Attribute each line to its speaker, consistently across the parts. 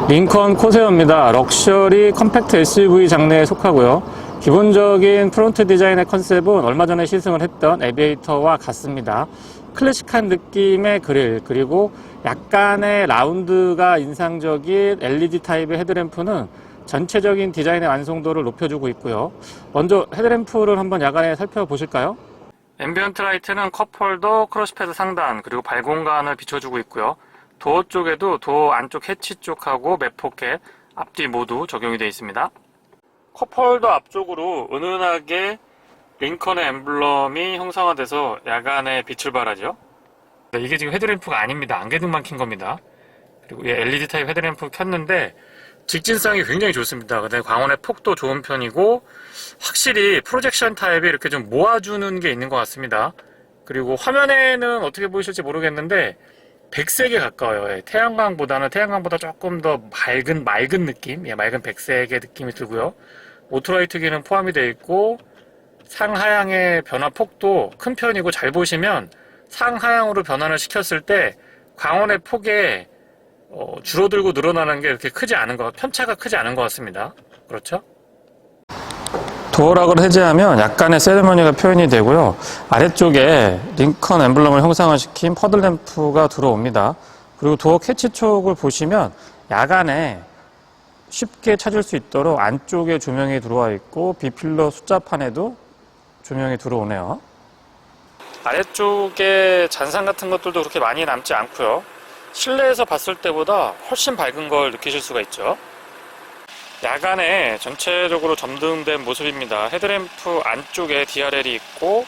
Speaker 1: 링컨 코세어입니다. 럭셔리 컴팩트 SUV 장르에 속하고요. 기본적인 프론트 디자인의 컨셉은 얼마 전에 시승을 했던 에비에이터와 같습니다. 클래식한 느낌의 그릴, 그리고 약간의 라운드가 인상적인 LED 타입의 헤드램프는 전체적인 디자인의 완성도를 높여주고 있고요. 먼저 헤드램프를 한번 야간에 살펴보실까요? 앰비언트 라이트는 컵홀더, 크러쉬패드 상단, 그리고 발 공간을 비춰주고 있고요. 도어 쪽에도 도어 안쪽 해치 쪽하고 맵포켓, 앞뒤 모두 적용이 되어 있습니다. 컵홀더 앞쪽으로 은은하게 링컨의 엠블럼이 형상화돼서 야간에 빛을 발하죠. 이게 지금 헤드램프가 아닙니다. 안개등만 킨 겁니다. 그리고 LED 타입 헤드램프 켰는데 직진성이 굉장히 좋습니다. 그다음에 광원의 폭도 좋은 편이고 확실히 프로젝션 타입이 이렇게 좀 모아주는 게 있는 것 같습니다. 그리고 화면에는 어떻게 보이실지 모르겠는데 백색에 가까워요. 태양광보다 조금 더 맑은 느낌, 맑은 백색의 느낌이 들고요. 오토라이트기는 포함이 되어 있고 상하향의 변화 폭도 큰 편이고, 잘 보시면 상하향으로 변환을 시켰을 때 광원의 폭에 줄어들고 늘어나는 게 이렇게 편차가 크지 않은 것 같습니다. 그렇죠? 도어락을 해제하면 약간의 세레머니가 표현이 되고요. 아래쪽에 링컨 엠블럼을 형상화시킨 퍼들램프가 들어옵니다. 그리고 도어 캐치 쪽을 보시면 야간에 쉽게 찾을 수 있도록 안쪽에 조명이 들어와 있고 B필러 숫자판에도 조명이 들어오네요. 아래쪽에 잔상 같은 것들도 그렇게 많이 남지 않고요. 실내에서 봤을 때보다 훨씬 밝은 걸 느끼실 수가 있죠. 야간에 전체적으로 점등된 모습입니다. 헤드램프 안쪽에 DRL이 있고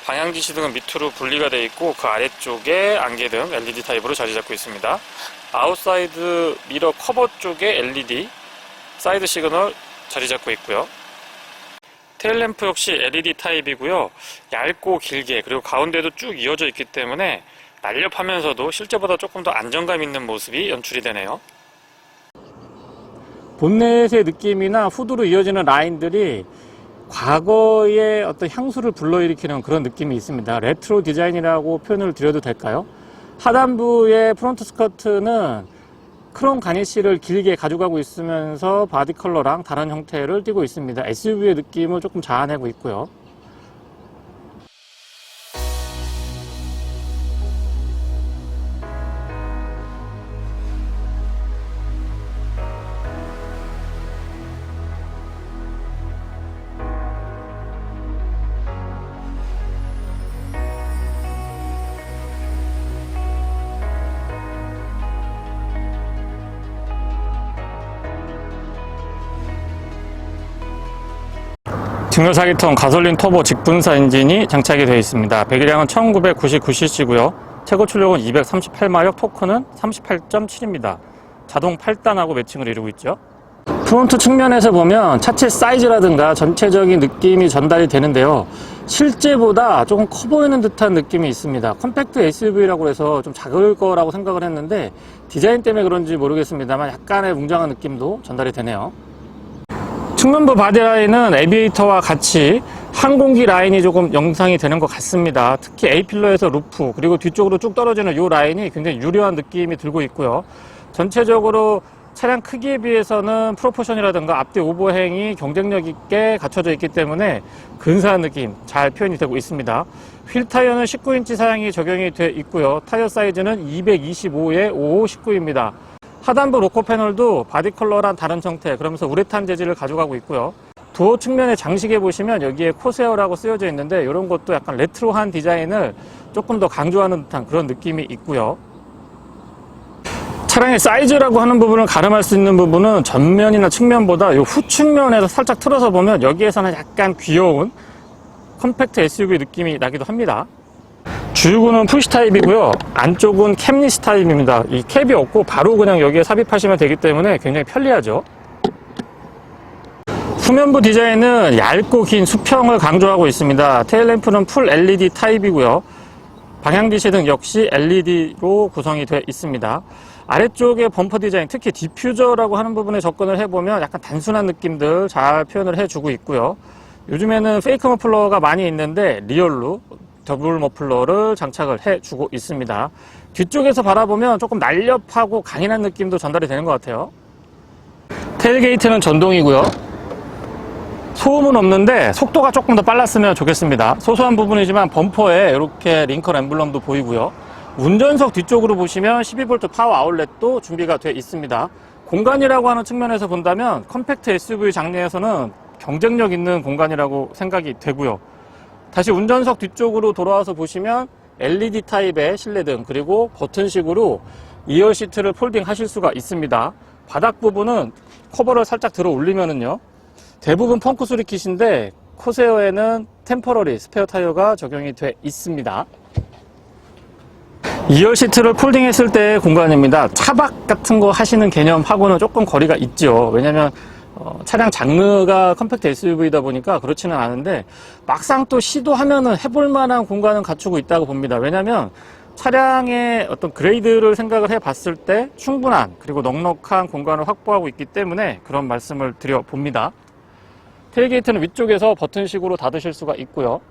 Speaker 1: 방향지시등은 밑으로 분리가 되어 있고 그 아래쪽에 안개등 LED 타입으로 자리 잡고 있습니다. 아웃사이드 미러 커버 쪽에 LED 사이드 시그널 자리 잡고 있고요. 테일램프 역시 LED 타입이고요. 얇고 길게, 그리고 가운데도 쭉 이어져 있기 때문에 날렵하면서도 실제보다 조금 더 안정감 있는 모습이 연출이 되네요. 본넷의 느낌이나 후드로 이어지는 라인들이 과거의 어떤 향수를 불러일으키는 그런 느낌이 있습니다. 레트로 디자인이라고 표현을 드려도 될까요? 하단부의 프론트 스커트는 크롬 가니쉬를 길게 가져가고 있으면서 바디 컬러랑 다른 형태를 띠고 있습니다. SUV의 느낌을 조금 자아내고 있고요. 뒷면 4기통 가솔린 터보 직분사 엔진이 장착이 되어 있습니다. 배기량은 1999cc고요. 최고 출력은 238마력, 토크는 38.7입니다. 자동 8단하고 매칭을 이루고 있죠. 프론트 측면에서 보면 차체 사이즈라든가 전체적인 느낌이 전달이 되는데요. 실제보다 조금 커 보이는 듯한 느낌이 있습니다. 컴팩트 SUV라고 해서 좀 작을 거라고 생각을 했는데 디자인 때문에 그런지 모르겠습니다만 약간의 웅장한 느낌도 전달이 되네요. 측면부 바디라인은 에비에이터와 같이 항공기 라인이 조금 영상이 되는 것 같습니다. 특히 A필러에서 루프, 그리고 뒤쪽으로 쭉 떨어지는 이 라인이 굉장히 유려한 느낌이 들고 있고요. 전체적으로 차량 크기에 비해서는 프로포션이라든가 앞뒤 오버행이 경쟁력 있게 갖춰져 있기 때문에 근사한 느낌 잘 표현이 되고 있습니다. 휠 타이어는 19인치 사양이 적용이 되어 있고요. 타이어 사이즈는 225에 5519입니다. 하단부 로커 패널도 바디 컬러랑 다른 형태, 그러면서 우레탄 재질을 가져가고 있고요. 도어 측면에 장식해 보시면 여기에 코세어라고 쓰여져 있는데 이런 것도 약간 레트로한 디자인을 조금 더 강조하는 듯한 그런 느낌이 있고요. 차량의 사이즈라고 하는 부분을 가름할 수 있는 부분은 전면이나 측면보다 이 후측면에서 살짝 틀어서 보면 여기에서는 약간 귀여운 컴팩트 SUV 느낌이 나기도 합니다. 주유구는 푸시 타입이고요. 안쪽은 캠리스 타입입니다. 이 캡이 없고 바로 그냥 여기에 삽입하시면 되기 때문에 굉장히 편리하죠. 후면부 디자인은 얇고 긴 수평을 강조하고 있습니다. 테일램프는 풀 LED 타입이고요. 방향지시등 역시 LED로 구성이 되어 있습니다. 아래쪽의 범퍼 디자인, 특히 디퓨저라고 하는 부분에 접근을 해보면 약간 단순한 느낌들 잘 표현을 해주고 있고요. 요즘에는 페이크 머플러가 많이 있는데 리얼로 더블 머플러를 장착을 해주고 있습니다. 뒤쪽에서 바라보면 조금 날렵하고 강인한 느낌도 전달이 되는 것 같아요. 테일게이트는 전동이고요. 소음은 없는데 속도가 조금 더 빨랐으면 좋겠습니다. 소소한 부분이지만 범퍼에 이렇게 링컨 엠블럼도 보이고요. 운전석 뒤쪽으로 보시면 12V 파워 아울렛도 준비가 되어 있습니다. 공간이라고 하는 측면에서 본다면 컴팩트 SUV 장르에서는 경쟁력 있는 공간이라고 생각이 되고요. 다시 운전석 뒤쪽으로 돌아와서 보시면 LED 타입의 실내등, 그리고 버튼식으로 2열 시트를 폴딩 하실 수가 있습니다. 바닥 부분은 커버를 살짝 들어 올리면은요, 대부분 펑크 수리 킷인데 코세어에는 템퍼러리 스페어 타이어가 적용이 돼 있습니다. 2열 시트를 폴딩했을 때의 공간입니다. 차박 같은 거 하시는 개념하고는 조금 거리가 있죠. 왜냐면 차량 장르가 컴팩트 SUV이다 보니까 그렇지는 않은데, 막상 또 시도하면은 해볼 만한 공간은 갖추고 있다고 봅니다. 왜냐면 차량의 어떤 그레이드를 생각을 해 봤을 때 충분한, 그리고 넉넉한 공간을 확보하고 있기 때문에 그런 말씀을 드려 봅니다. 테일게이트는 위쪽에서 버튼식으로 닫으실 수가 있고요.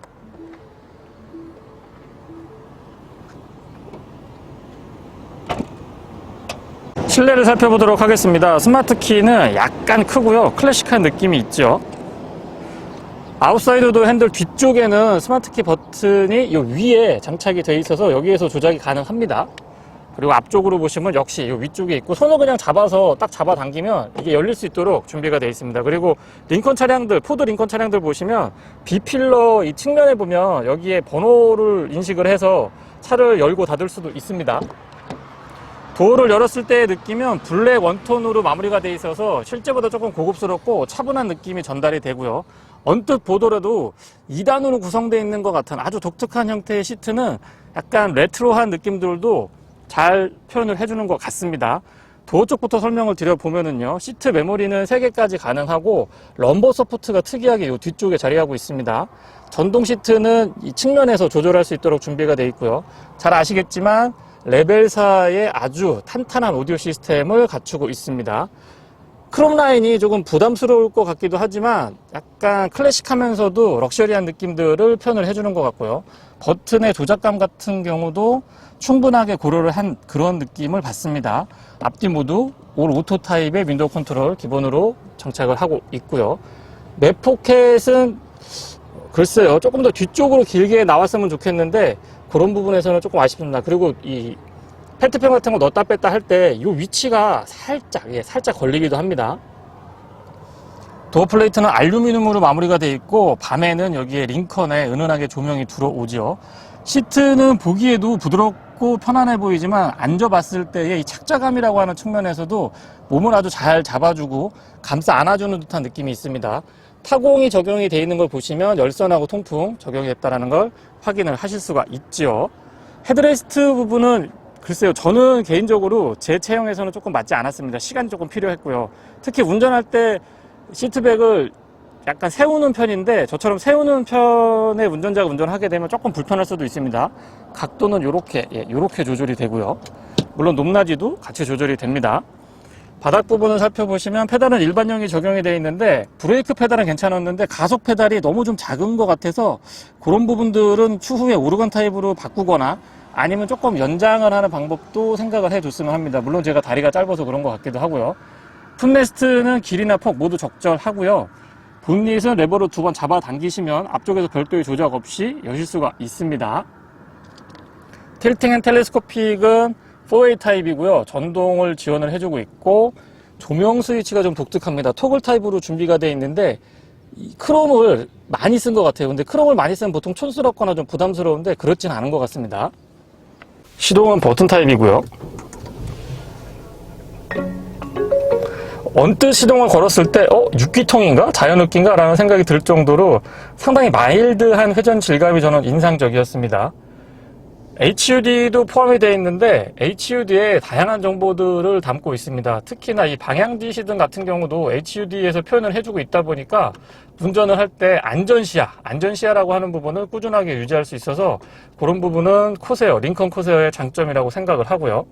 Speaker 1: 실내를 살펴보도록 하겠습니다. 스마트 키는 약간 크고요. 클래식한 느낌이 있죠. 아웃사이드 도 핸들 뒤쪽에는 스마트 키 버튼이 이 위에 장착이 되어 있어서 여기에서 조작이 가능합니다. 그리고 앞쪽으로 보시면 역시 이 위쪽에 있고, 손을 그냥 잡아서 딱 잡아당기면 이게 열릴 수 있도록 준비가 되어 있습니다. 그리고 링컨 차량들, 포드 링컨 차량들 보시면 B필러 이 측면에 보면 여기에 번호를 인식을 해서 차를 열고 닫을 수도 있습니다. 도어를 열었을 때의 느낌은 블랙 원톤으로 마무리가 되어 있어서 실제보다 조금 고급스럽고 차분한 느낌이 전달이 되고요. 언뜻 보더라도 2단으로 구성되어 있는 것 같은 아주 독특한 형태의 시트는 약간 레트로한 느낌들도 잘 표현을 해주는 것 같습니다. 도어 쪽부터 설명을 드려보면은요, 시트 메모리는 3개까지 가능하고 럼버 서포트가 특이하게 이 뒤쪽에 자리하고 있습니다. 전동 시트는 이 측면에서 조절할 수 있도록 준비가 되어 있고요. 잘 아시겠지만 레벨 4의 아주 탄탄한 오디오 시스템을 갖추고 있습니다. 크롬 라인이 조금 부담스러울 것 같기도 하지만 약간 클래식하면서도 럭셔리한 느낌들을 표현을 해주는 것 같고요. 버튼의 조작감 같은 경우도 충분하게 고려를 한 그런 느낌을 받습니다. 앞뒤 모두 올 오토 타입의 윈도우 컨트롤 기본으로 장착을 하고 있고요. 맵 포켓은 글쎄요, 조금 더 뒤쪽으로 길게 나왔으면 좋겠는데 그런 부분에서는 조금 아쉽습니다. 그리고 이 페트병 같은 거 넣었다 뺐다 할 때 이 위치가 살짝 걸리기도 합니다. 도어 플레이트는 알루미늄으로 마무리가 되어 있고, 밤에는 여기에 링컨에 은은하게 조명이 들어오죠. 시트는 보기에도 부드럽고 편안해 보이지만 앉아봤을 때의 이 착자감이라고 하는 측면에서도 몸을 아주 잘 잡아주고 감싸 안아주는 듯한 느낌이 있습니다. 타공이 적용이 되어 있는 걸 보시면 열선하고 통풍 적용이 됐다는 걸 확인을 하실 수가 있죠. 헤드레스트 부분은 글쎄요, 저는 개인적으로 제 체형에서는 조금 맞지 않았습니다. 시간이 조금 필요했고요. 특히 운전할 때 시트백을 약간 세우는 편인데, 저처럼 세우는 편의 운전자가 운전하게 되면 조금 불편할 수도 있습니다. 각도는 요렇게 조절이 되고요. 물론 높낮이도 같이 조절이 됩니다. 바닥 부분을 살펴보시면 페달은 일반형이 적용이 되어 있는데, 브레이크 페달은 괜찮았는데 가속 페달이 너무 좀 작은 것 같아서 그런 부분들은 추후에 오르간 타입으로 바꾸거나 아니면 조금 연장을 하는 방법도 생각을 해줬으면 합니다. 물론 제가 다리가 짧아서 그런 것 같기도 하고요. 풋레스트는 길이나 폭 모두 적절하고요. 본닛은 레버로 2번 잡아당기시면 앞쪽에서 별도의 조작 없이 여실 수가 있습니다. 틸팅 앤 텔레스코픽은 4A 타입이고요. 전동을 지원을 해주고 있고, 조명 스위치가 좀 독특합니다. 토글 타입으로 준비가 되어 있는데 크롬을 많이 쓴 것 같아요. 근데 크롬을 많이 쓰면 보통 촌스럽거나 좀 부담스러운데 그렇진 않은 것 같습니다. 시동은 버튼 타입이고요. 언뜻 시동을 걸었을 때 6기통인가? 자연흡기인가? 라는 생각이 들 정도로 상당히 마일드한 회전 질감이 저는 인상적이었습니다. HUD도 포함이 되어 있는데 HUD에 다양한 정보들을 담고 있습니다. 특히나 이 방향지 시등 같은 경우도 HUD에서 표현을 해주고 있다 보니까 운전을 할 때 안전시야라고 하는 부분을 꾸준하게 유지할 수 있어서 그런 부분은 링컨 코세어의 장점이라고 생각을 하고요.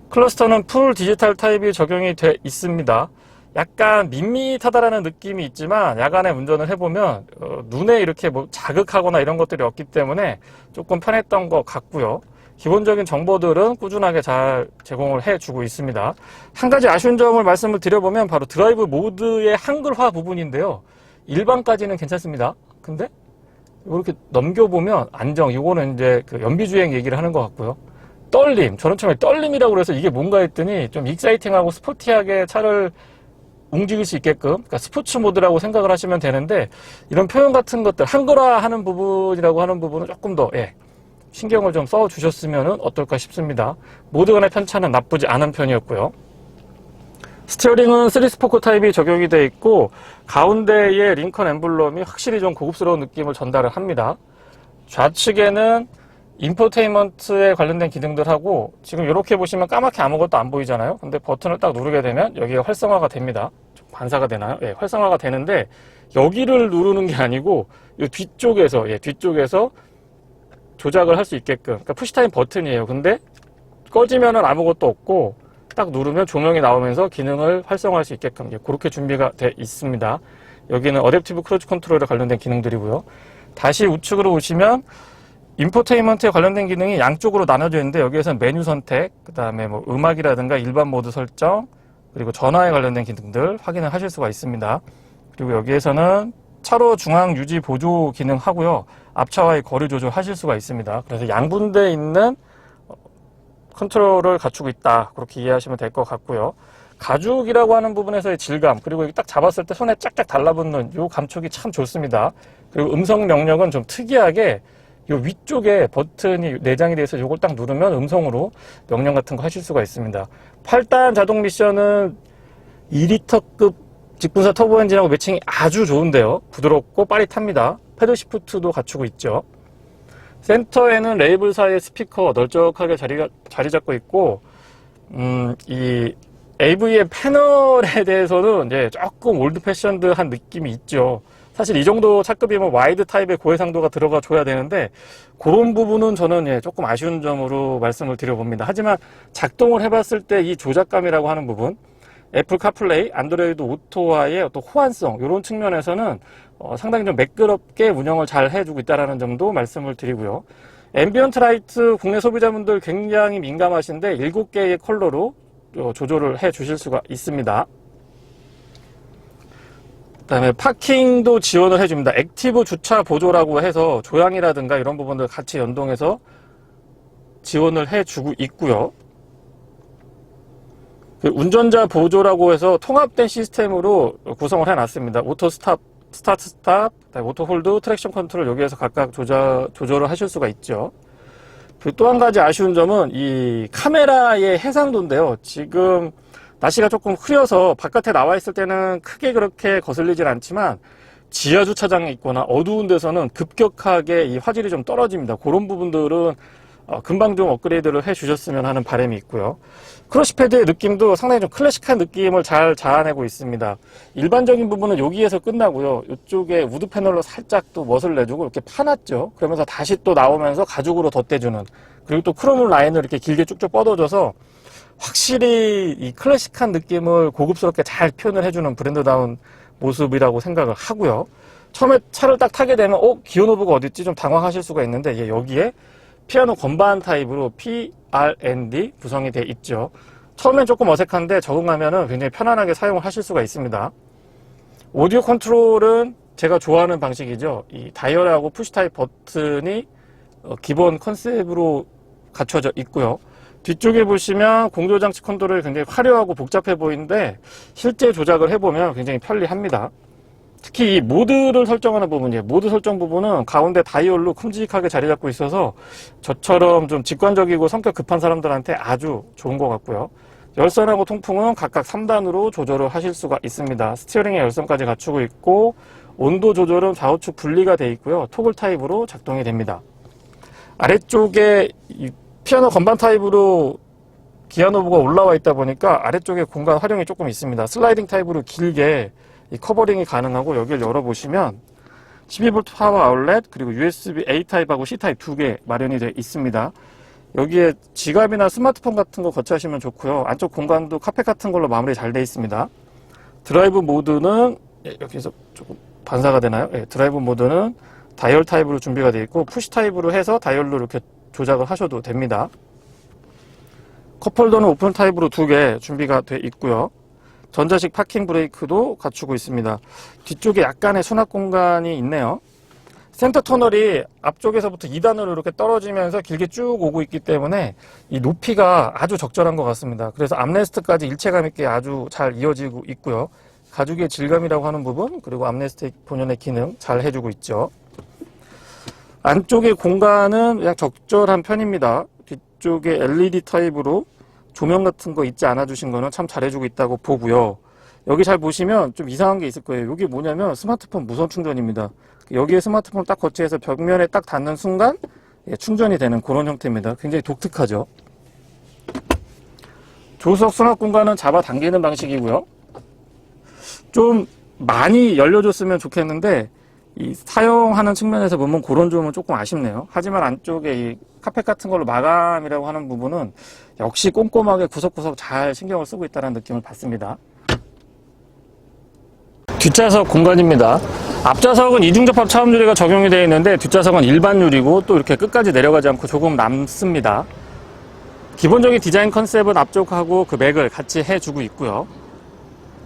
Speaker 1: 클러스터는 풀 디지털 타입이 적용이 돼 있습니다. 약간 밋밋하다라는 느낌이 있지만 야간에 운전을 해보면 눈에 이렇게 자극하거나 이런 것들이 없기 때문에 조금 편했던 것 같고요. 기본적인 정보들은 꾸준하게 잘 제공을 해주고 있습니다. 한 가지 아쉬운 점을 말씀을 드려보면 바로 드라이브 모드의 한글화 부분인데요. 일반까지는 괜찮습니다. 근데 이렇게 넘겨보면 안정, 이거는 이제 그 연비주행 얘기를 하는 것 같고요. 떨림, 저는 처음에 떨림이라고 그래서 이게 뭔가 했더니 좀 익사이팅하고 스포티하게 차를 움직일 수 있게끔, 그러니까 스포츠 모드라고 생각을 하시면 되는데, 이런 표현 같은 것들, 한글화 하는 부분이라고 하는 부분은 조금 더, 신경을 좀 써 주셨으면 어떨까 싶습니다. 모드 간의 편차는 나쁘지 않은 편이었고요. 스티어링은 3스포크 타입이 적용이 되어 있고, 가운데에 링컨 엠블럼이 확실히 좀 고급스러운 느낌을 전달을 합니다. 좌측에는 인포테인먼트에 관련된 기능들하고, 지금 이렇게 보시면 까맣게 아무것도 안 보이잖아요. 근데 버튼을 딱 누르게 되면 여기가 활성화가 됩니다. 좀 반사가 되나요? 활성화가 되는데, 여기를 누르는 게 아니고 이 뒤쪽에서 조작을 할 수 있게끔, 그러니까 푸시타임 버튼이에요. 근데 꺼지면은 아무것도 없고 딱 누르면 조명이 나오면서 기능을 활성화할 수 있게끔 그렇게 준비가 돼 있습니다. 여기는 어댑티브 크루즈 컨트롤에 관련된 기능들이고요. 다시 우측으로 오시면 인포테인먼트에 관련된 기능이 양쪽으로 나눠져 있는데, 여기에서는 메뉴 선택, 그 다음에 뭐 음악이라든가 일반 모드 설정, 그리고 전화에 관련된 기능들 확인을 하실 수가 있습니다. 그리고 여기에서는 차로 중앙 유지 보조 기능 하고요. 앞차와의 거리 조절 하실 수가 있습니다. 그래서 양분대에 있는 컨트롤을 갖추고 있다, 그렇게 이해하시면 될 것 같고요. 가죽이라고 하는 부분에서의 질감, 그리고 여기 딱 잡았을 때 손에 짝짝 달라붙는 이 감촉이 참 좋습니다. 그리고 음성 명령은 좀 특이하게 이 위쪽에 버튼이 내장이 돼서 이걸 딱 누르면 음성으로 명령 같은 거 하실 수가 있습니다. 8단 자동 미션은 2리터급 직분사 터보 엔진하고 매칭이 아주 좋은데요. 부드럽고 빠릿합니다. 패드 시프트도 갖추고 있죠. 센터에는 레이블 사이의 스피커 널쩍하게 자리 잡고 있고, 이 AV의 패널에 대해서는 이제 조금 올드 패션드한 느낌이 있죠. 사실 이 정도 차급이면 와이드 타입의 고해상도가 들어가 줘야 되는데, 그런 부분은 저는 조금 아쉬운 점으로 말씀을 드려봅니다. 하지만 작동을 해봤을 때 이 조작감이라고 하는 부분, 애플 카플레이, 안드로이드 오토와의 어떤 호환성, 이런 측면에서는 상당히 좀 매끄럽게 운영을 잘 해주고 있다는 점도 말씀을 드리고요. 앰비언트 라이트 국내 소비자분들 굉장히 민감하신데 7개의 컬러로 조절을 해 주실 수가 있습니다. 그 다음에 파킹도 지원을 해줍니다. 액티브 주차 보조라고 해서 조향이라든가 이런 부분들 같이 연동해서 지원을 해주고 있고요. 그 운전자 보조라고 해서 통합된 시스템으로 구성을 해놨습니다. 오토 스탑, 스타트 스탑, 오토 홀드, 트랙션 컨트롤, 여기에서 각각 조절을 하실 수가 있죠. 또 한 가지 아쉬운 점은 이 카메라의 해상도인데요. 지금 날씨가 조금 흐려서 바깥에 나와 있을 때는 크게 그렇게 거슬리진 않지만, 지하 주차장에 있거나 어두운 데서는 급격하게 이 화질이 좀 떨어집니다. 그런 부분들은 금방 좀 업그레이드를 해 주셨으면 하는 바람이 있고요. 크러쉬패드의 느낌도 상당히 좀 클래식한 느낌을 잘 자아내고 있습니다. 일반적인 부분은 여기에서 끝나고요. 이쪽에 우드 패널로 살짝 또 멋을 내주고 이렇게 파놨죠. 그러면서 다시 또 나오면서 가죽으로 덧대주는, 그리고 또 크롬 라인을 이렇게 길게 쭉쭉 뻗어줘서 확실히 이 클래식한 느낌을 고급스럽게 잘 표현을 해주는 브랜드다운 모습이라고 생각을 하고요. 처음에 차를 딱 타게 되면 기어노브가 어딨지? 좀 당황하실 수가 있는데, 여기에 피아노 건반 타입으로 PRND 구성이 되어 있죠. 처음엔 조금 어색한데 적응하면 굉장히 편안하게 사용을 하실 수가 있습니다. 오디오 컨트롤은 제가 좋아하는 방식이죠. 이 다이얼하고 푸시 타입 버튼이 기본 컨셉으로 갖춰져 있고요. 뒤쪽에 보시면 공조장치 컨트롤이 굉장히 화려하고 복잡해 보이는데, 실제 조작을 해보면 굉장히 편리합니다. 특히 이 모드를 설정하는 부분이에요. 모드 설정 부분은 가운데 다이얼로 큼직하게 자리 잡고 있어서 저처럼 좀 직관적이고 성격 급한 사람들한테 아주 좋은 것 같고요. 열선하고 통풍은 각각 3단으로 조절을 하실 수가 있습니다. 스티어링에 열선까지 갖추고 있고, 온도 조절은 좌우측 분리가 되어 있고요. 토글 타입으로 작동이 됩니다. 아래쪽에 이 피아노 건반 타입으로 기아 노브가 올라와 있다 보니까 아래쪽에 공간 활용이 조금 있습니다. 슬라이딩 타입으로 길게 이 커버링이 가능하고, 여기를 열어보시면 12V 파워 아울렛, 그리고 USB-A 타입하고 C 타입 두 개 마련이 되어 있습니다. 여기에 지갑이나 스마트폰 같은 거 거치하시면 좋고요. 안쪽 공간도 카펫 같은 걸로 마무리 잘 되어 있습니다. 드라이브 모드는 여기서 조금 반사가 되나요? 드라이브 모드는 다이얼 타입으로 준비가 되어 있고, 푸시 타입으로 해서 다이얼로 이렇게 조작을 하셔도 됩니다. 컵홀더는 오픈 타입으로 2개 준비가 돼 있고요. 전자식 파킹 브레이크도 갖추고 있습니다. 뒤쪽에 약간의 수납 공간이 있네요. 센터 터널이 앞쪽에서부터 2단으로 이렇게 떨어지면서 길게 쭉 오고 있기 때문에 이 높이가 아주 적절한 것 같습니다. 그래서 암레스트까지 일체감 있게 아주 잘 이어지고 있고요. 가죽의 질감이라고 하는 부분, 그리고 암레스트 본연의 기능 잘 해주고 있죠. 안쪽의 공간은 약 적절한 편입니다. 뒤쪽에 LED 타입으로 조명 같은 거 있지 않아 주신 거는 참 잘해주고 있다고 보고요. 여기 잘 보시면 좀 이상한 게 있을 거예요. 여기 뭐냐면 스마트폰 무선 충전입니다. 여기에 스마트폰을 딱 거치해서 벽면에 딱 닿는 순간 충전이 되는 그런 형태입니다. 굉장히 독특하죠. 조수석 수납 공간은 잡아당기는 방식이고요. 좀 많이 열려줬으면 좋겠는데 이 사용하는 측면에서 보면 그런 점은 조금 아쉽네요. 하지만 안쪽에 이 카펫 같은 걸로 마감이라고 하는 부분은 역시 꼼꼼하게 구석구석 잘 신경을 쓰고 있다는 느낌을 받습니다. 뒷좌석 공간입니다. 앞좌석은 이중접합 차음 유리가 적용이 되어 있는데 뒷좌석은 일반 유리고 또 이렇게 끝까지 내려가지 않고 조금 남습니다. 기본적인 디자인 컨셉은 앞쪽하고 그 맥을 같이 해주고 있고요.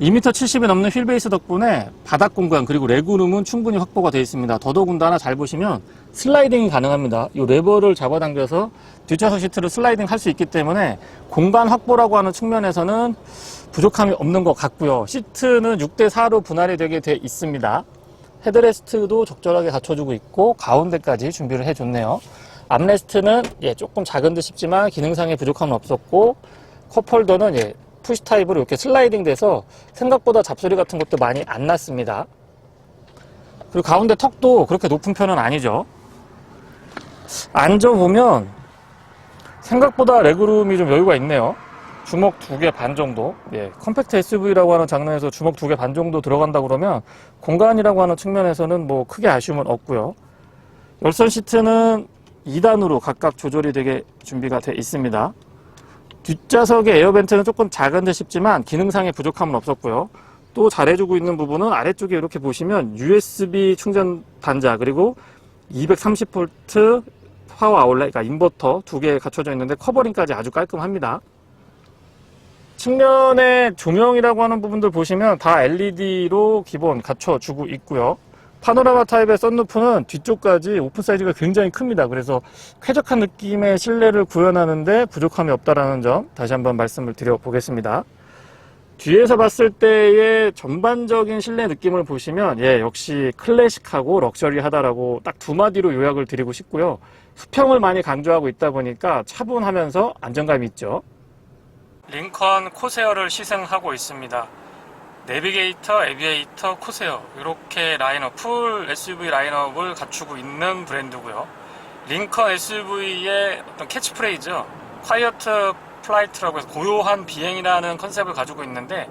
Speaker 1: 2m 70이 넘는 휠베이스 덕분에 바닥 공간 그리고 레그룸은 충분히 확보가 되어 있습니다. 더더군다나 잘 보시면 슬라이딩이 가능합니다. 이 레버를 잡아당겨서 뒷좌석 시트를 슬라이딩 할 수 있기 때문에 공간 확보라고 하는 측면에서는 부족함이 없는 것 같고요. 시트는 6대4로 분할이 되게 돼 있습니다. 헤드레스트도 적절하게 갖춰주고 있고 가운데까지 준비를 해줬네요. 암레스트는 조금 작은 듯 싶지만 기능상의 부족함은 없었고 컵홀더는 푸시 타입으로 이렇게 슬라이딩 돼서 생각보다 잡소리 같은 것도 많이 안 났습니다. 그리고 가운데 턱도 그렇게 높은 편은 아니죠. 앉아보면 생각보다 레그룸이 좀 여유가 있네요. 주먹 2개 반 정도. 컴팩트 SUV라고 하는 장르에서 주먹 2개 반 정도 들어간다 그러면 공간이라고 하는 측면에서는 뭐 크게 아쉬움은 없고요. 열선 시트는 2단으로 각각 조절이 되게 준비가 되어 있습니다. 뒷좌석의 에어벤트는 조금 작은 듯 싶지만 기능상의 부족함은 없었고요. 또 잘해주고 있는 부분은 아래쪽에 이렇게 보시면 USB 충전 단자 그리고 230V 파워 아울렛, 그러니까 인버터 2개 갖춰져 있는데 커버링까지 아주 깔끔합니다. 측면의 조명이라고 하는 부분들 보시면 다 LED로 기본 갖춰주고 있고요. 파노라마 타입의 썬루프는 뒤쪽까지 오픈 사이즈가 굉장히 큽니다. 그래서 쾌적한 느낌의 실내를 구현하는데 부족함이 없다는 점 다시 한번 말씀을 드려보겠습니다. 뒤에서 봤을 때의 전반적인 실내 느낌을 보시면 역시 클래식하고 럭셔리하다라고 딱 2마디로 요약을 드리고 싶고요. 수평을 많이 강조하고 있다 보니까 차분하면서 안정감이 있죠. 링컨 코세어를 시승하고 있습니다. 내비게이터, 에비에이터, 코세어 이렇게 라인업, 풀 SUV 라인업을 갖추고 있는 브랜드고요. 링컨 SUV의 어떤 캐치프레이즈, quiet flight라고 해서 고요한 비행이라는 컨셉을 가지고 있는데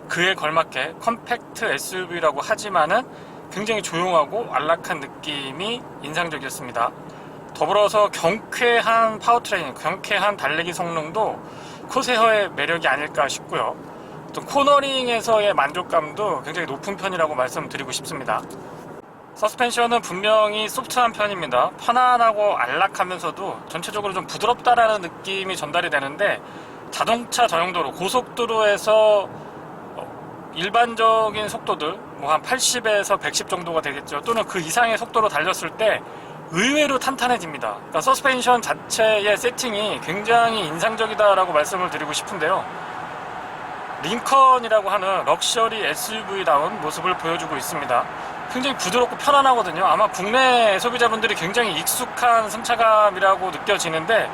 Speaker 1: 그에 걸맞게 컴팩트 SUV라고 하지만은 굉장히 조용하고 안락한 느낌이 인상적이었습니다. 더불어서 경쾌한 파워트레인, 경쾌한 달리기 성능도 코세어의 매력이 아닐까 싶고요. 또 코너링에서의 만족감도 굉장히 높은 편이라고 말씀드리고 싶습니다. 서스펜션은 분명히 소프트한 편입니다. 편안하고 안락하면서도 전체적으로 좀 부드럽다라는 느낌이 전달이 되는데 자동차 전용도로, 고속도로에서 일반적인 속도들 뭐 한 80에서 110 정도가 되겠죠. 또는 그 이상의 속도로 달렸을 때 의외로 탄탄해집니다. 그러니까 서스펜션 자체의 세팅이 굉장히 인상적이다라고 말씀을 드리고 싶은데요. 링컨이라고 하는 럭셔리 SUV다운 모습을 보여주고 있습니다. 굉장히 부드럽고 편안하거든요. 아마 국내 소비자분들이 굉장히 익숙한 승차감이라고 느껴지는데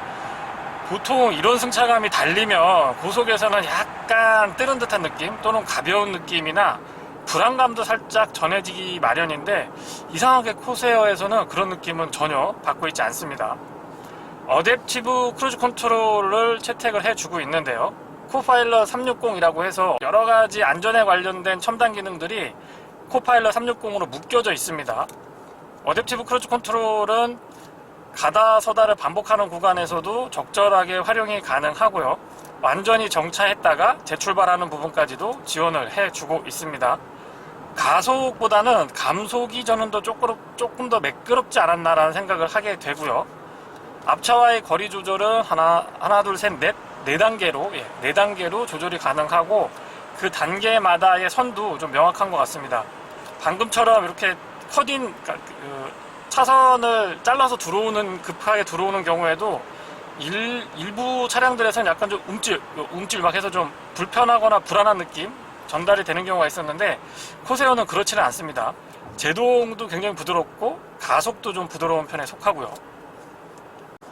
Speaker 1: 보통 이런 승차감이 달리면 고속에서는 약간 뜨는 듯한 느낌 또는 가벼운 느낌이나 불안감도 살짝 전해지기 마련인데 이상하게 코세어에서는 그런 느낌은 전혀 받고 있지 않습니다. 어댑티브 크루즈 컨트롤을 채택을 해주고 있는데요. 코파일럿 360이라고 해서 여러가지 안전에 관련된 첨단 기능들이 코파일럿 360으로 묶여져 있습니다. 어댑티브 크루즈 컨트롤은 가다 서다를 반복하는 구간에서도 적절하게 활용이 가능하고요. 완전히 정차했다가 재출발하는 부분까지도 지원을 해주고 있습니다. 가속보다는 감속이 저는 조금 더 매끄럽지 않았나라는 생각을 하게 되고요. 앞차와의 거리 조절은 하나, 둘, 셋, 넷, 네 단계로 조절이 가능하고 그 단계마다의 선도 좀 명확한 것 같습니다. 방금처럼 이렇게 커딘, 차선을 잘라서 급하게 들어오는 경우에도 일부 차량들에서는 약간 좀 움찔 막 해서 좀 불편하거나 불안한 느낌 전달이 되는 경우가 있었는데, 코세오는 그렇지는 않습니다. 제동도 굉장히 부드럽고 가속도 좀 부드러운 편에 속하고요.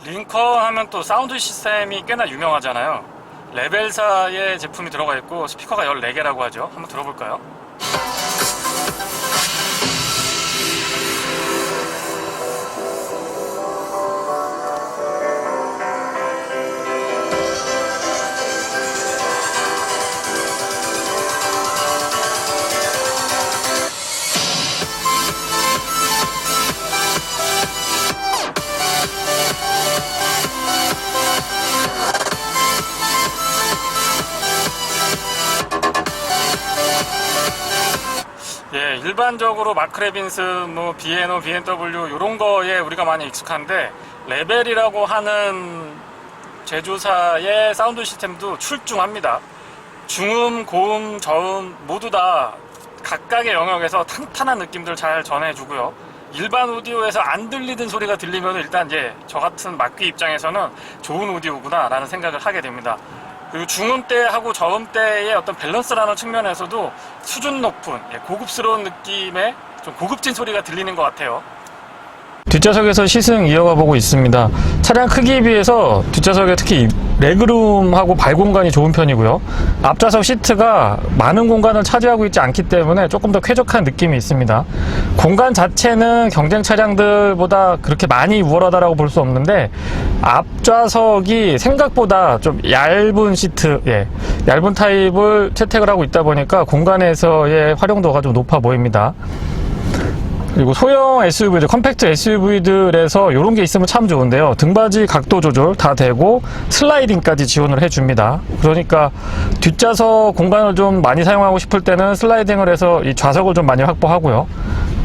Speaker 1: 링컨 하면 또 사운드 시스템이 꽤나 유명하잖아요. 레벨사의 제품이 들어가 있고 스피커가 14개라고 하죠. 한번 들어볼까요? 예, 일반적으로 마크 레빈스, 뭐 B&O, BMW 이런 거에 우리가 많이 익숙한데, 레벨이라고 하는 제조사의 사운드 시스템도 출중합니다. 중음, 고음, 저음 모두 다 각각의 영역에서 탄탄한 느낌들 잘 전해주고요. 일반 오디오에서 안 들리던 소리가 들리면 일단 이제 저 같은 막귀 입장에서는 좋은 오디오구나 라는 생각을 하게 됩니다. 그리고 중음대하고 저음대의 어떤 밸런스라는 측면에서도 수준 높은 고급스러운 느낌의 좀 고급진 소리가 들리는 것 같아요. 뒷좌석에서 시승 이어가 보고 있습니다. 차량 크기에 비해서 뒷좌석에 특히 레그룸하고 발 공간이 좋은 편이고요. 앞좌석 시트가 많은 공간을 차지하고 있지 않기 때문에 조금 더 쾌적한 느낌이 있습니다. 공간 자체는 경쟁 차량들보다 그렇게 많이 우월하다고 볼 수 없는데, 앞좌석이 생각보다 좀 얇은 시트, 얇은 타입을 채택을 하고 있다 보니까 공간에서의 활용도가 좀 높아 보입니다. 그리고 소형 SUV들, 컴팩트 SUV들에서 이런 게 있으면 참 좋은데요. 등받이 각도 조절 다 되고 슬라이딩까지 지원을 해줍니다. 그러니까 뒷좌석 공간을 좀 많이 사용하고 싶을 때는 슬라이딩을 해서 이 좌석을 좀 많이 확보하고요.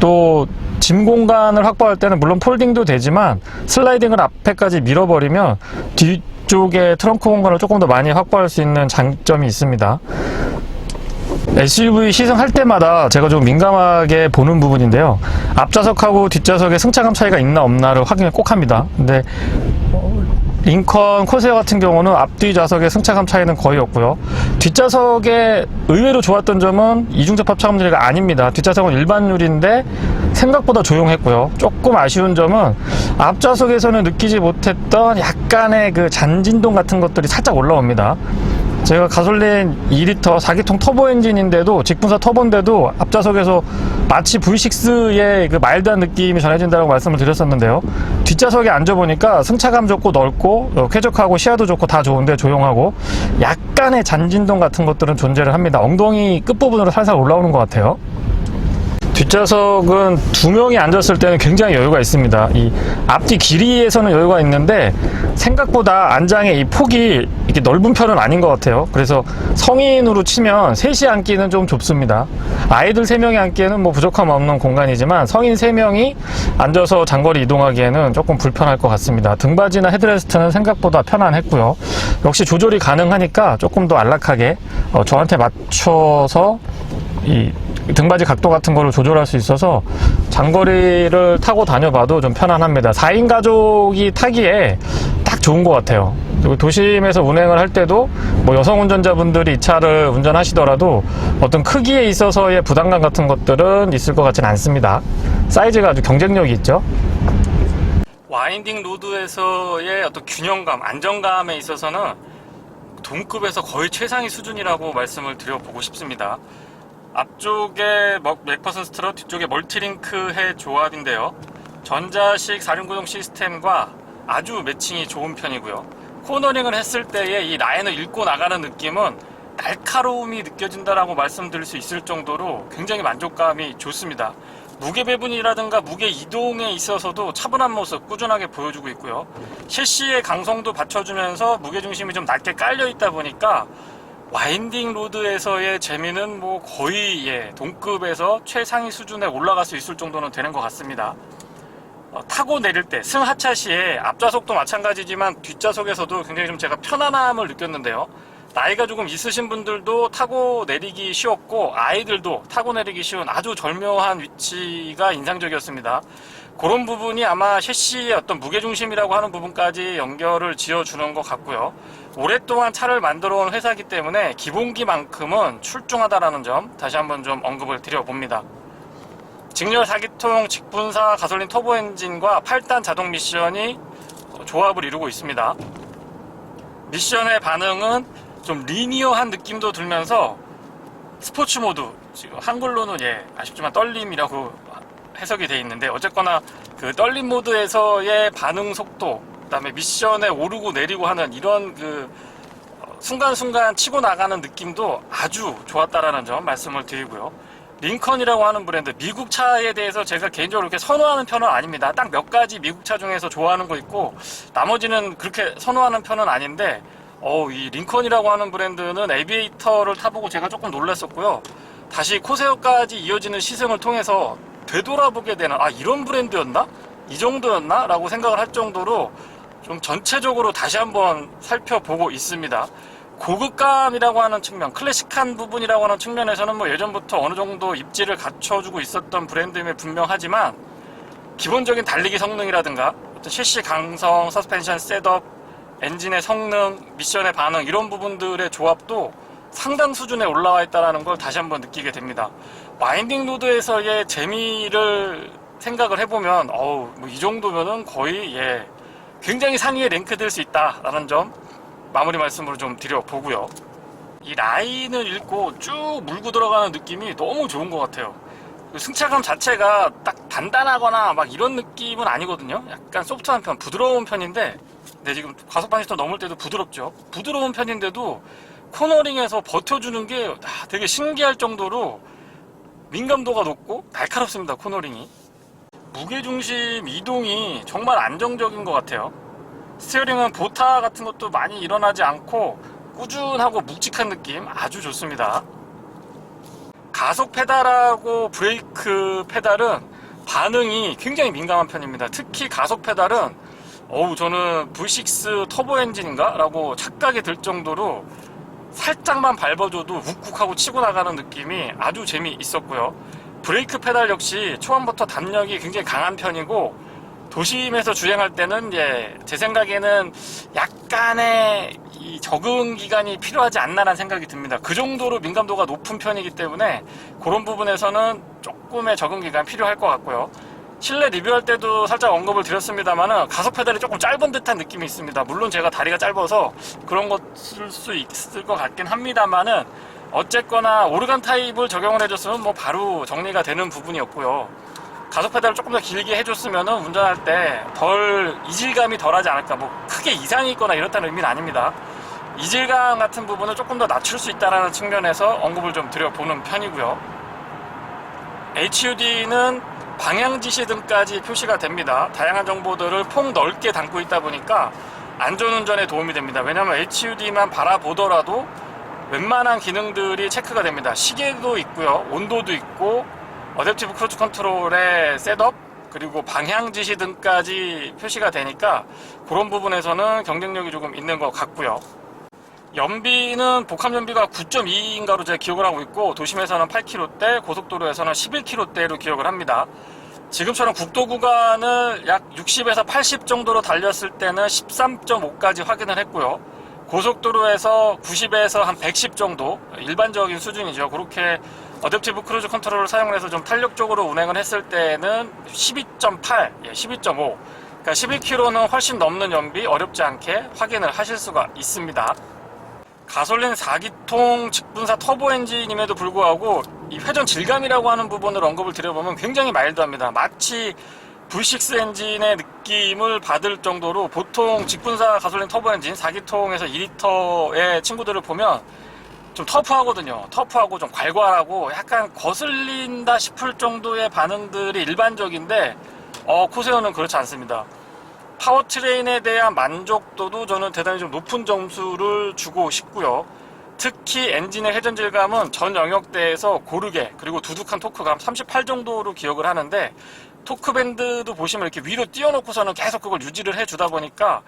Speaker 1: 또 짐 공간을 확보할 때는 물론 폴딩도 되지만 슬라이딩을 앞에까지 밀어버리면 뒤쪽에 트렁크 공간을 조금 더 많이 확보할 수 있는 장점이 있습니다. SUV 시승할 때마다 제가 좀 민감하게 보는 부분인데요. 앞좌석하고 뒷좌석에 승차감 차이가 있나 없나를 확인을 꼭 합니다. 근데 링컨 코세어 같은 경우는 앞뒤 좌석의 승차감 차이는 거의 없고요. 뒷좌석에 의외로 좋았던 점은 이중접합 차감 유리가 아닙니다. 뒷좌석은 일반 유리인데 생각보다 조용했고요. 조금 아쉬운 점은 앞좌석에서는 느끼지 못했던 약간의 그 잔진동 같은 것들이 살짝 올라옵니다. 제가 가솔린 2리터 4기통 터보 엔진인데도, 직분사 터보인데도 앞좌석에서 마치 V6의 그 마일드한 느낌이 전해진다고 말씀을 드렸었는데요. 뒷좌석에 앉아보니까 승차감 좋고 넓고 쾌적하고 시야도 좋고 다 좋은데 조용하고 약간의 잔진동 같은 것들은 존재를 합니다. 엉덩이 끝부분으로 살살 올라오는 것 같아요. 뒷좌석은 두 명이 앉았을 때는 굉장히 여유가 있습니다. 이 앞뒤 길이에서는 여유가 있는데 생각보다 안장의 이 폭이 이렇게 넓은 편은 아닌 것 같아요. 그래서 성인으로 치면 셋이 앉기는 좀 좁습니다. 아이들 3명이 앉기에는 뭐 부족함 없는 공간이지만 성인 3명이 앉아서 장거리 이동하기에는 조금 불편할 것 같습니다. 등받이나 헤드레스트는 생각보다 편안했고요. 역시 조절이 가능하니까 조금 더 안락하게 저한테 맞춰서 이 등받이 각도 같은 거를 조절할 수 있어서 장거리를 타고 다녀봐도 좀 편안합니다. 4인 가족이 타기에 딱 좋은 것 같아요. 그리고 도심에서 운행을 할 때도 뭐 여성 운전자분들이 이 차를 운전하시더라도 어떤 크기에 있어서의 부담감 같은 것들은 있을 것 같지는 않습니다. 사이즈가 아주 경쟁력이 있죠. 와인딩 로드에서의 어떤 균형감, 안정감에 있어서는 동급에서 거의 최상위 수준이라고 말씀을 드려보고 싶습니다. 앞쪽에 맥퍼슨 스트럿, 뒤쪽에 멀티링크의 조합인데요. 전자식 4륜구동 시스템과 아주 매칭이 좋은 편이고요. 코너링을 했을 때의 이 라인을 읽고 나가는 느낌은 날카로움이 느껴진다라고 말씀드릴 수 있을 정도로 굉장히 만족감이 좋습니다. 무게 배분이라든가 무게 이동에 있어서도 차분한 모습 꾸준하게 보여주고 있고요. 셰시의 강성도 받쳐주면서 무게중심이 좀 낮게 깔려 있다 보니까 와인딩 로드에서의 재미는 뭐 거의 동급에서 최상위 수준에 올라갈 수 있을 정도는 되는 것 같습니다. 타고 내릴 때 승하차 시에 앞좌석도 마찬가지지만 뒷좌석에서도 굉장히 좀 제가 편안함을 느꼈는데요. 나이가 조금 있으신 분들도 타고 내리기 쉬웠고 아이들도 타고 내리기 쉬운 아주 절묘한 위치가 인상적이었습니다. 그런 부분이 아마 셰시의 어떤 무게중심이라고 하는 부분까지 연결을 지어주는 것 같고요. 오랫동안 차를 만들어 온 회사이기 때문에 기본기만큼은 출중하다라는 점 다시 한번 좀 언급을 드려봅니다. 직렬 4기통 직분사 가솔린 터보 엔진과 8단 자동 미션이 조합을 이루고 있습니다. 미션의 반응은 좀 리니어한 느낌도 들면서 스포츠 모드, 지금 한글로는 아쉽지만 떨림이라고 해석이 되어 있는데 어쨌거나 그 떨림 모드에서의 반응 속도, 그 다음에 미션에 오르고 내리고 하는 이런 그 순간순간 치고 나가는 느낌도 아주 좋았다라는 점 말씀을 드리고요. 링컨이라고 하는 브랜드, 미국 차에 대해서 제가 개인적으로 그렇게 선호하는 편은 아닙니다. 딱 몇 가지 미국 차 중에서 좋아하는 거 있고 나머지는 그렇게 선호하는 편은 아닌데 이 링컨이라고 하는 브랜드는 에비에이터를 타보고 제가 조금 놀랐었고요. 다시 코세어까지 이어지는 시승을 통해서 되돌아보게 되는 이런 브랜드였나? 이 정도였나? 라고 생각을 할 정도로 좀 전체적으로 다시 한번 살펴보고 있습니다. 고급감이라고 하는 측면, 클래식한 부분이라고 하는 측면에서는 뭐 예전부터 어느 정도 입지를 갖춰주고 있었던 브랜드임에 분명하지만 기본적인 달리기 성능이라든가 어떤 셰시 강성, 서스펜션 셋업, 엔진의 성능, 미션의 반응 이런 부분들의 조합도 상당 수준에 올라와 있다는 걸 다시 한번 느끼게 됩니다. 와인딩 로드에서의 재미를 생각을 해보면 뭐 이 정도면은 거의 굉장히 상위에 랭크될 수 있다라는 점 마무리 말씀으로 좀 드려보고요. 이 라인을 읽고 쭉 물고 들어가는 느낌이 너무 좋은 것 같아요. 승차감 자체가 딱 단단하거나 막 이런 느낌은 아니거든요. 약간 소프트한 편, 부드러운 편인데 지금 과속방 시터 넘을 때도 부드럽죠. 부드러운 편인데도 코너링에서 버텨주는 게 되게 신기할 정도로 민감도가 높고 날카롭습니다. 코너링이. 무게중심 이동이 정말 안정적인 것 같아요. 스티어링은 보타 같은 것도 많이 일어나지 않고 꾸준하고 묵직한 느낌 아주 좋습니다. 가속 페달하고 브레이크 페달은 반응이 굉장히 민감한 편입니다. 특히 가속 페달은 저는 V6 터보 엔진인가? 라고 착각이 들 정도로 살짝만 밟아줘도 욱욱하고 치고 나가는 느낌이 아주 재미있었고요. 브레이크 페달 역시 초반부터 담력이 굉장히 강한 편이고 도심에서 주행할 때는 제 생각에는 약간의 이 적응 기간이 필요하지 않나라는 생각이 듭니다. 그 정도로 민감도가 높은 편이기 때문에 그런 부분에서는 조금의 적응 기간이 필요할 것 같고요. 실내 리뷰할 때도 살짝 언급을 드렸습니다만 가속 페달이 조금 짧은 듯한 느낌이 있습니다. 물론 제가 다리가 짧아서 그런 것 쓸 수 있을 것 같긴 합니다만은 어쨌거나 오르간 타입을 적용을 해줬으면 뭐 바로 정리가 되는 부분이었고요. 가속 페달을 조금 더 길게 해줬으면 운전할 때 이질감이 덜하지 않을까, 뭐 크게 이상이 있거나 이렇다는 의미는 아닙니다. 이질감 같은 부분을 조금 더 낮출 수 있다는 측면에서 언급을 좀 드려보는 편이고요. HUD는 방향지시 등까지 표시가 됩니다. 다양한 정보들을 폭 넓게 담고 있다 보니까 안전운전에 도움이 됩니다. 왜냐하면 HUD만 바라보더라도 웬만한 기능들이 체크가 됩니다. 시계도 있고요, 온도도 있고, 어댑티브 크루즈 컨트롤의 셋업, 그리고 방향지시 등까지 표시가 되니까 그런 부분에서는 경쟁력이 조금 있는 것 같고요. 연비는 복합 연비가 9.2인가로 제가 기억을 하고 있고 도심에서는 8km대, 고속도로에서는 11km대로 기억을 합니다. 지금처럼 국도 구간을 약 60에서 80 정도로 달렸을 때는 13.5까지 확인을 했고요. 고속도로에서 90에서 한 110 정도, 일반적인 수준이죠. 그렇게 어댑티브 크루즈 컨트롤을 사용해서 좀 탄력적으로 운행을 했을 때는 12.8, 12.5, 그러니까 11km는 훨씬 넘는 연비 어렵지 않게 확인을 하실 수가 있습니다. 가솔린 4기통 직분사 터보 엔진임에도 불구하고 이 회전 질감이라고 하는 부분을 언급을 드려보면 굉장히 마일드합니다. 마치 V6 엔진의 느낌을 받을 정도로 보통 직분사 가솔린 터보 엔진 4기통에서 2리터의 친구들을 보면 좀 터프하거든요. 터프하고 좀 괄괄하고 약간 거슬린다 싶을 정도의 반응들이 일반적인데 코세오는 그렇지 않습니다. 파워트레인에 대한 만족도도 저는 대단히 좀 높은 점수를 주고 싶고요. 특히 엔진의 회전 질감은 전 영역대에서 고르게, 그리고 두둑한 토크감 38 정도로 기억을 하는데 토크밴드도 보시면 이렇게 위로 띄워놓고서는 계속 그걸 유지를 해주다 보니까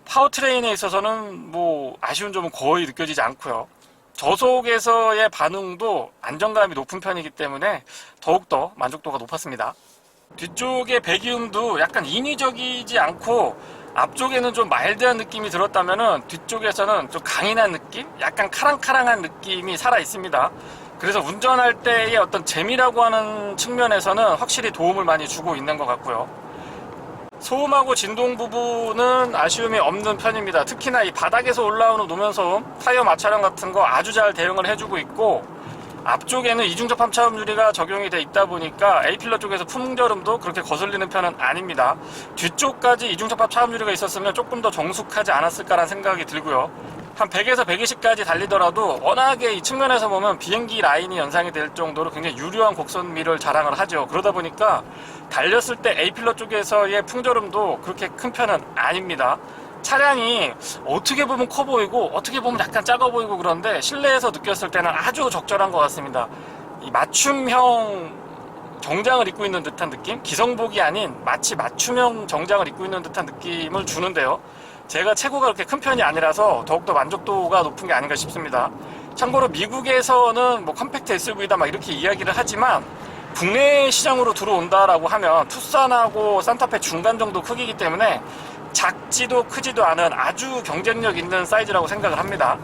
Speaker 1: 파워트레인에 있어서는 뭐 아쉬운 점은 거의 느껴지지 않고요. 저속에서의 반응도 안정감이 높은 편이기 때문에 더욱더 만족도가 높았습니다. 뒤쪽의 배기음도 약간 인위적이지 않고 앞쪽에는 좀 마일드한 느낌이 들었다면은 뒤쪽에서는 좀 강인한 느낌? 약간 카랑카랑한 느낌이 살아 있습니다. 그래서 운전할 때의 어떤 재미라고 하는 측면에서는 확실히 도움을 많이 주고 있는 것 같고요. 소음하고 진동 부분은 아쉬움이 없는 편입니다. 특히나 이 바닥에서 올라오는 노면소음, 타이어 마찰형 같은 거 아주 잘 대응을 해주고 있고, 앞쪽에는 이중접합 차음 유리가 적용이 돼 있다 보니까 A필러 쪽에서 풍절음도 그렇게 거슬리는 편은 아닙니다. 뒤쪽까지 이중접합 차음 유리가 있었으면 조금 더 정숙하지 않았을까라는 생각이 들고요. 한 100에서 120까지 달리더라도 워낙에 이 측면에서 보면 비행기 라인이 연상이 될 정도로 굉장히 유려한 곡선미를 자랑을 하죠. 그러다 보니까 달렸을 때 A필러 쪽에서의 풍절음도 그렇게 큰 편은 아닙니다. 차량이 어떻게 보면 커 보이고 어떻게 보면 약간 작아 보이고 그런데 실내에서 느꼈을 때는 아주 적절한 것 같습니다. 이 맞춤형 정장을 입고 있는 듯한 느낌? 기성복이 아닌 마치 맞춤형 정장을 입고 있는 듯한 느낌을 주는데요. 제가 체구가 그렇게 큰 편이 아니라서 더욱더 만족도가 높은 게 아닌가 싶습니다. 참고로 미국에서는 뭐 컴팩트 SUV다 막 이렇게 이야기를 하지만 국내 시장으로 들어온다라고 하면 투싼하고 산타페 중간 정도 크기이기 때문에 작지도 크지도 않은 아주 경쟁력 있는 사이즈라고 생각을 합니다.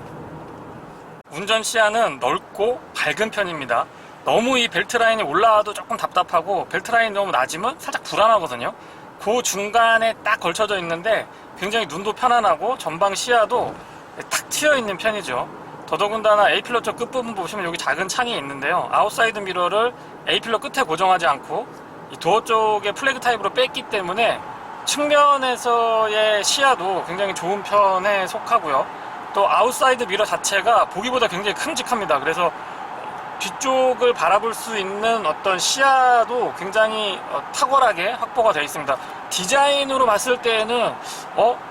Speaker 1: 운전 시야는 넓고 밝은 편입니다. 너무 이 벨트 라인이 올라와도 조금 답답하고 벨트 라인이 너무 낮으면 살짝 불안하거든요. 그 중간에 딱 걸쳐져 있는데 굉장히 눈도 편안하고 전방 시야도 탁 트여 있는 편이죠. 더더군다나 A필러 쪽 끝부분 보시면 여기 작은 창이 있는데요. 아웃사이드 미러를 A필러 끝에 고정하지 않고 이 도어 쪽에 플래그 타입으로 뺐기 때문에 측면에서의 시야도 굉장히 좋은 편에 속하고요. 또 아웃사이드 미러 자체가 보기보다 굉장히 큼직합니다. 그래서 뒤쪽을 바라볼 수 있는 어떤 시야도 굉장히 탁월하게 확보가 되어 있습니다. 디자인으로 봤을 때는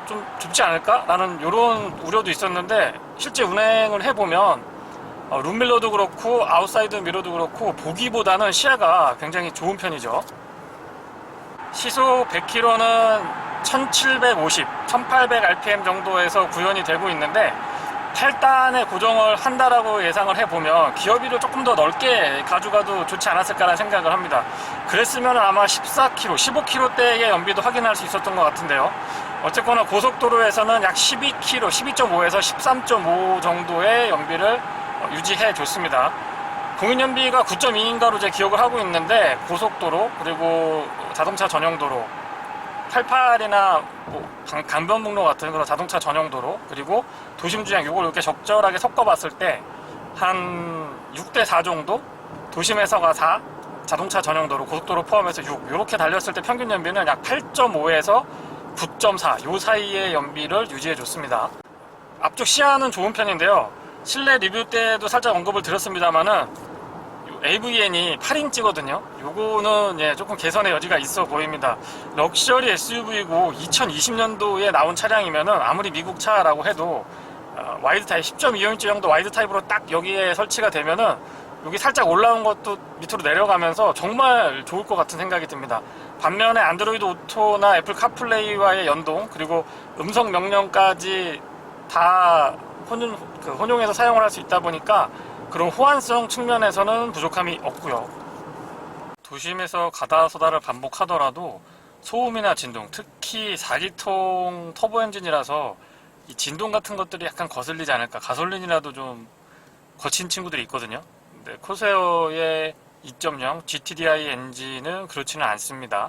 Speaker 1: 좀 좁지 않을까? 라는 이런 우려도 있었는데 실제 운행을 해보면 룸밀러도 그렇고 아웃사이드 미러도 그렇고 보기보다는 시야가 굉장히 좋은 편이죠. 시속 100km는 1750, 1800rpm 정도에서 구현이 되고 있는데 8단에 고정을 한다라고 예상을 해보면 기어비를 조금 더 넓게 가져가도 좋지 않았을까라는 생각을 합니다. 그랬으면 아마 14km, 15km대의 연비도 확인할 수 있었던 것 같은데요. 어쨌거나 고속도로에서는 약 12km, 12.5에서 13.5 정도의 연비를 유지해 줬습니다. 공인연비가 9.2인가로 제 기억을 하고 있는데 고속도로 그리고 자동차 전용도로 88이나 뭐 강변북로 같은 그런 자동차 전용도로 그리고 도심주행 요걸 이렇게 적절하게 섞어봤을 때 한 6대4 정도? 도심에서가 4, 자동차 전용도로 고속도로 포함해서 6 이렇게 달렸을 때 평균 연비는 약 8.5에서 9.4 요 사이의 연비를 유지해 줬습니다. 앞쪽 시야는 좋은 편인데요. 실내 리뷰 때도 살짝 언급을 드렸습니다만은 AVN이 8인치거든요. 요거는 조금 개선의 여지가 있어 보입니다. 럭셔리 SUV고 2020년도에 나온 차량이면은 아무리 미국 차라고 해도 와이드 타입 10.25인치 정도 와이드 타입으로 딱 여기에 설치가 되면은 여기 살짝 올라온 것도 밑으로 내려가면서 정말 좋을 것 같은 생각이 듭니다. 반면에 안드로이드 오토나 애플 카플레이와의 연동 그리고 음성 명령까지 다 혼용해서 사용을 할 수 있다 보니까 그런 호환성 측면에서는 부족함이 없고요. 도심에서 가다서다를 반복하더라도 소음이나 진동, 특히 4기통 터보 엔진이라서 이 진동 같은 것들이 약간 거슬리지 않을까. 가솔린이라도 좀 거친 친구들이 있거든요. 근데 코세어의 2.0 GTDI 엔진은 그렇지는 않습니다.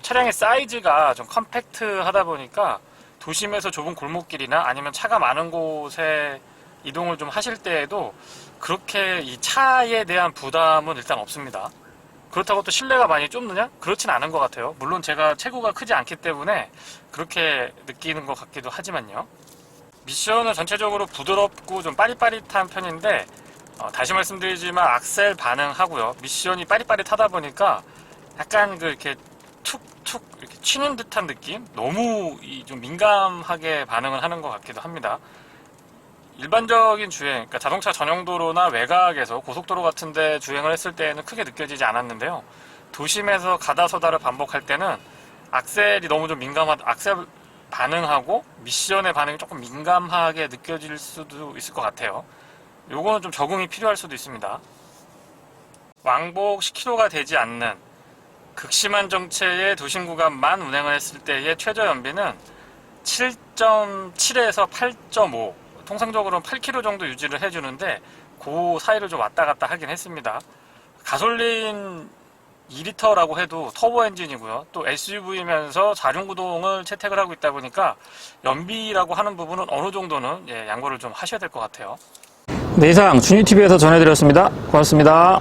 Speaker 1: 차량의 사이즈가 좀 컴팩트하다 보니까 도심에서 좁은 골목길이나 아니면 차가 많은 곳에 이동을 좀 하실 때에도 그렇게 이 차에 대한 부담은 일단 없습니다. 그렇다고 또 실내가 많이 좁느냐? 그렇진 않은 것 같아요. 물론 제가 체구가 크지 않기 때문에 그렇게 느끼는 것 같기도 하지만요. 미션은 전체적으로 부드럽고 좀 빠릿빠릿한 편인데 다시 말씀드리지만 악셀 반응하고요. 미션이 빠릿빠릿하다 보니까 약간 이렇게 툭툭 이렇게 치는 듯한 느낌? 너무 좀 민감하게 반응을 하는 것 같기도 합니다. 일반적인 주행, 그러니까 자동차 전용도로나 외곽에서 고속도로 같은데 주행을 했을 때는 크게 느껴지지 않았는데요. 도심에서 가다 서다를 반복할 때는 악셀이 너무 좀 악셀 반응하고 미션의 반응이 조금 민감하게 느껴질 수도 있을 것 같아요. 요거는 좀 적응이 필요할 수도 있습니다. 왕복 10km가 되지 않는 극심한 정체의 도심 구간만 운행을 했을 때의 최저 연비는 7.7에서 8.5, 통상적으로는 8km 정도 유지를 해주는데 그 사이를 좀 왔다 갔다 하긴 했습니다. 가솔린 2리터라고 해도 터보 엔진이고요. 또 SUV면서 자륜구동을 채택을 하고 있다 보니까 연비라고 하는 부분은 어느 정도는 양보를 좀 하셔야 될 것 같아요. 네, 이상 준유TV에서 전해드렸습니다. 고맙습니다.